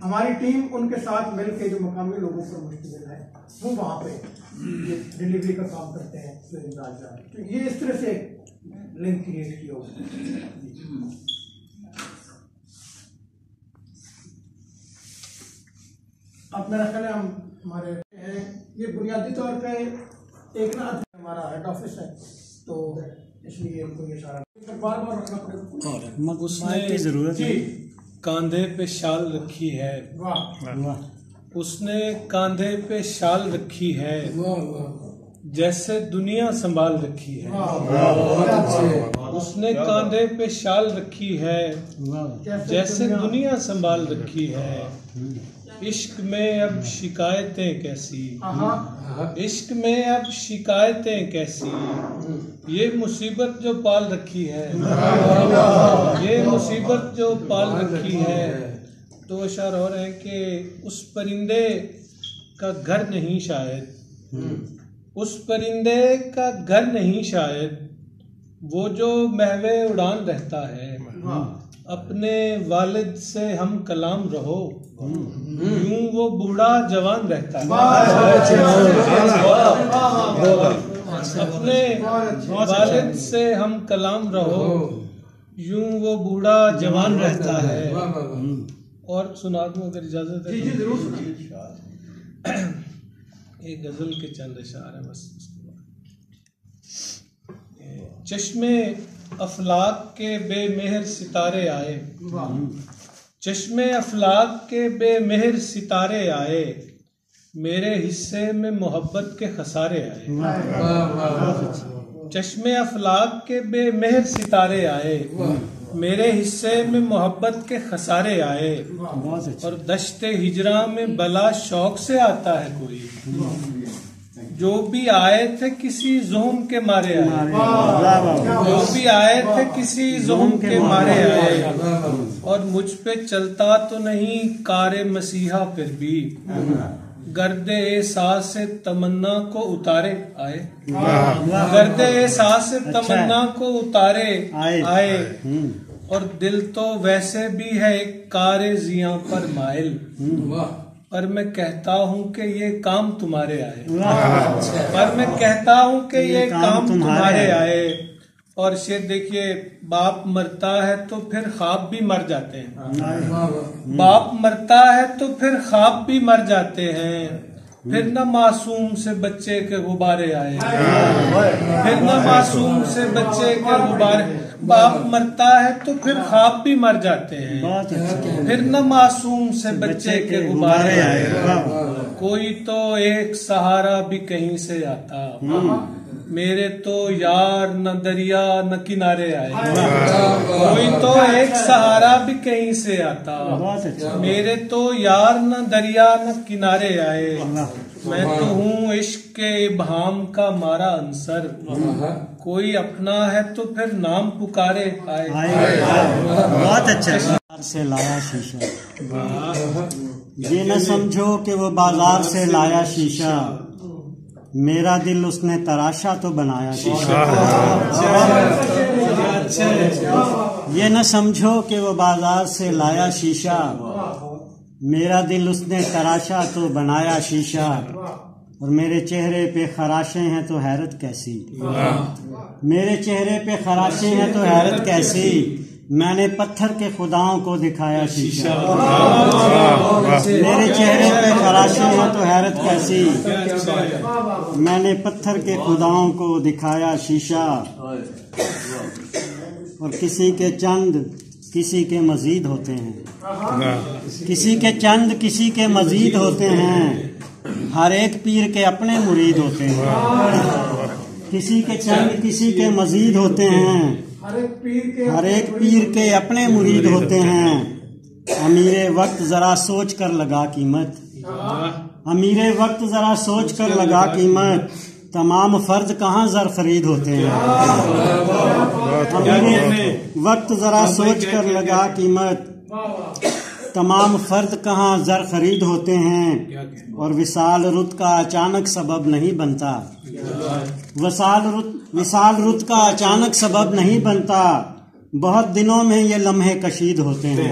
ہماری ٹیم ان کے ساتھ مل کے جو مقامی لوگوں پر مشتمل ہے وہ وہاں پہ ڈلیوری کا کام کرتے ہیں. تو یہ اس طرح سے لنک کریٹ کیا ہوگا. اب میرا خیال ہے ہم ہمارے ہیں یہ بنیادی طور پہ ایک نا ہمارا ہیڈ آفس ہے تو اس لیے ان کو یہ اشارہ بار بار رکھنا پڑے گا. اس نے ضرورت کاندھے پہ شال رکھی ہے. اس نے کاندھے پہ شال رکھی ہے جیسے دنیا سنبھال رکھی ہے. اس نے کاندھے پہ شال رکھی ہے جیسے دنیا سنبھال رکھی ہے. عشق میں اب شکایتیں کیسی, عشق میں اب شکایتیں کیسی, یہ مصیبت جو پال رکھی ہے, یہ مصیبت جو پال رکھی ہے. تو اشارہ ہو رہے ہیں کہ اس پرندے کا گھر نہیں شاید, اس پرندے کا گھر نہیں شاید, وہ جو محو اڑان رہتا ہے. اپنے والد سے ہم کلام رہو, یوں وہ بوڑھا جوان رہتا ہے. اپنے والد سے ہم کلام رہو, یوں وہ بوڑھا جوان رہتا ہے. اور سنا دوں اگر اجازت ہے. جی ضرور. ایک غزل کے چند اشعار ہیں بس. چشمے افلاک کے بے مہر ستارے آئے, چشمے افلاک کے بے مہر ستارے آئے, میرے حصے میں محبت کے خسارے آئے. چشمے افلاک کے بے مہر ستارے آئے, میرے حصے میں محبت کے خسارے آئے. اور دشت ہجراں میں بلا شوق سے آتا ہے کوئی, جو بھی آئے تھے کسی زہم کے مارے آئے, جو بھی آئے تھے کسی زہم کے مارے آئے. اور مجھ پہ چلتا تو نہیں کار مسیحا پھر بھی, گرد احساس تمنا کو اتارے آئے, گرد احساس تمنا کو اتارے آئے. اور دل تو ویسے بھی ہے ایک کار زیاں پر مائل, پر میں کہتا ہوں کہ یہ کام تمہارے آئے, پر میں کہتا ہوں کہ یہ کام تمہارے آئے. اور شعر دیکھیے, باپ مرتا ہے تو پھر خواب بھی مر جاتے ہیں, باپ مرتا ہے تو پھر خواب بھی مر جاتے ہیں. پھر نہ معصوم سے بچے کے غبارے آئے, پھر نہ معصوم سے بچے کے غبارے. باپ مرتا ہے تو پھر خواب بھی مر جاتے ہیں, پھر نہ معصوم سے بچے کے غبارے آئے. کوئی تو ایک سہارا بھی کہیں سے آتا, میرے تو یار نہ دریا نہ کنارے آئے. کوئی تو ایک سہارا بھی کہیں سے آتا, میرے تو یار نہ دریا نہ کنارے آئے. میں تو ہوں عشق کے ابہام کا مارا عنصر, کوئی اپنا ہے تو پھر نام پکارے آئے. بہت اچھا. سے لایا شیشہ, یہ نہ سمجھو کہ وہ بازار سے لایا شیشہ, میرا دل اس نے تراشا تو بنایا شیشہ. یہ نہ سمجھو کہ وہ بازار سے لایا شیشہ, میرا دل اس نے تراشا تو بنایا شیشہ. اور میرے چہرے پہ خراشیں ہیں تو حیرت کیسی, میرے چہرے پہ خراشیں ہیں تو حیرت کیسی, میں نے پتھر کے خداؤں کو دکھایا شیشہ. میرے چہرے پہ خراشیں ہیں تو حیرت کیسی, میں نے پتھر کے خداؤں کو دکھایا شیشہ. اور کسی کے چند کسی کے مزید ہوتے ہیں, کسی کے چند کسی کے مزید ہوتے ہیں, ہر ایک پیر کے اپنے مرید ہوتے ہیں. کسی کے چند کسی کے مزید ہوتے ہیں, ہر ایک پیر کے اپنے مرید ہوتے ہیں. امیر وقت ذرا سوچ کر لگا قیمت, امیر وقت ذرا سوچ کر لگا قیمت, تمام فرد کہاں زر خرید ہوتے ہیں. امیر وقت ذرا سوچ کر لگا قیمت, تمام فرد کہاں زر خرید ہوتے ہیں. اور وصال رت کا اچانک سبب نہیں بنتا, وصال رت کا اچانک سبب نہیں بنتا, بہت دنوں میں یہ لمحے کشید ہوتے ہیں.